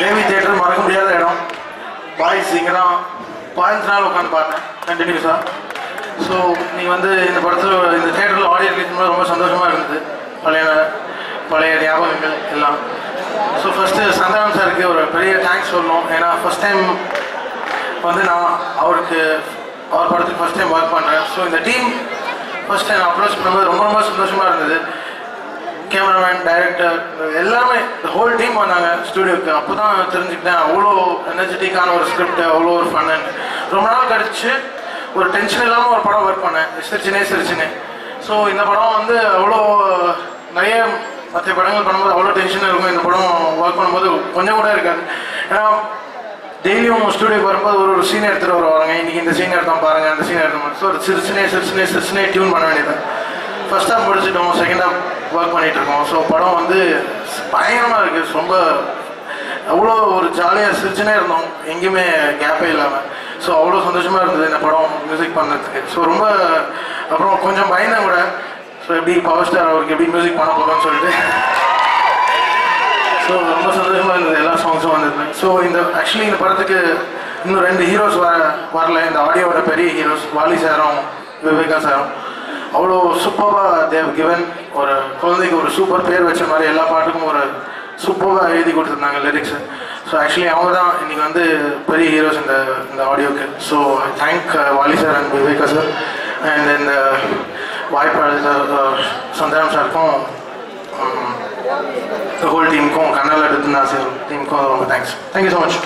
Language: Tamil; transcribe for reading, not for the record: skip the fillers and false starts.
கேவி தியேட்டர் மறக்க முடியாத இடம். பாய்ஸ் இங்கே தான் 15 நாள் உட்காந்து பார்த்தேன் கண்டினியூஸாக. ஸோ நீங்கள் வந்து இந்த படத்தில் இந்த தியேட்டரில் ஆடியோ ரிலீஸ் பண்ணும்போது ரொம்ப சந்தோஷமாக இருந்தது. பழைய ஞாபகங்கள் எல்லாம். ஸோ ஃபஸ்ட்டு சந்தானம் சாருக்கு ஒரு பெரிய தேங்க்ஸ் சொல்லணும். ஏன்னா ஃபஸ்ட் டைம் வந்து நான் அவர் படத்துக்கு ஃபஸ்ட் டைம் ஒர்க் பண்ணுறேன். ஸோ இந்த டீம் ஃபஸ்ட் டைம் அப்ரோச் பண்ணும்போது ரொம்ப ரொம்ப சந்தோஷமாக இருந்தது. கேமராமேன், டைரக்டர் எல்லாமே ஹோல் டீம் வந்தாங்க ஸ்டூடியோவுக்கு. அப்போ தான் தெரிஞ்சுக்கிட்டேன் அவ்வளோ எனர்ஜெட்டிக்கான ஒரு ஸ்கிரிப்ட், அவ்வளோ ஒரு ஃபன்னு. ரொம்ப நாள் கழிச்சு ஒரு டென்ஷன் இல்லாமல் ஒரு படம் ஒர்க் பண்ணேன், சிரிச்சினே. ஸோ இந்த படம் வந்து அவ்வளோ நிறைய மற்ற படங்கள் பண்ணும்போது அவ்வளோ டென்ஷனாக இருக்கும். இந்த படம் ஒர்க் பண்ணும்போது கொஞ்சம் கூட இருக்காது. ஏன்னா டெய்லியும் ஸ்டூடியோக்கு வரும்போது ஒரு சீன் எடுத்துகிட்டு வருவாங்க. இன்றைக்கி இந்த சீன் எடுத்தோம் பாருங்கள், அந்த சீன் எடுத்தோம். ஸோ ஒரு சிரிச்சினே டியூன் பண்ண வேண்டியது. ஃபர்ஸ்ட் ஹாஃப் முடிச்சிட்டோம், செகண்ட் ஹாஃப் ஒர்க் பண்ணிகிட்ருக்கோம். ஸோ படம் வந்து பயங்கரமாக இருக்குது. ரொம்ப அவ்வளோ ஒரு ஜாலியாக சிரிச்சுனே இருந்தோம், எங்கேயுமே கேப்பே இல்லாமல். ஸோ அவ்வளோ சந்தோஷமாக இருந்தது இந்த படம் மியூசிக் பண்ணுறதுக்கு. ஸோ ரொம்ப அப்புறம் கொஞ்சம் பயந்தேன் கூட. ஸோ எப்படி பவர் ஸ்டார் அவருக்கு எப்படி மியூசிக் பண்ண போகிறோம்னு சொல்லிட்டு. ஸோ ரொம்ப சந்தோஷமாக இருந்தது, எல்லா சாங்ஸும் வந்தது. ஸோ ஆக்சுவலி இந்த படத்துக்கு இன்னும் 2 ஹீரோஸ் வரல. இந்த ஆடியோவோட பெரிய ஹீரோஸ் வாலி சாரும் விவேகா சாரும் அவ்வளோ சூப்பராக தேவ் கிவன். ஒரு குழந்தைக்கு ஒரு சூப்பர் பேர் வச்ச மாதிரி எல்லா பாட்டுக்கும் ஒரு சூப்பராக எழுதி கொடுத்துருந்தாங்க லிரிக்ஸு. ஸோ ஆக்சுவலி அவங்க தான் இன்றைக்கி வந்து பெரிய ஹீரோஸ் இந்த ஆடியோக்கு. So thank Vaali sir and Viveka sir. And இந்த வாய்ப்பாளர் சந்தானம் சாருக்கும் ஹோல் டீமுக்கும் கண்ணால் எடுத்துனா சார் டீமுக்கும் ரொம்ப தேங்க்ஸ். Thank you so much.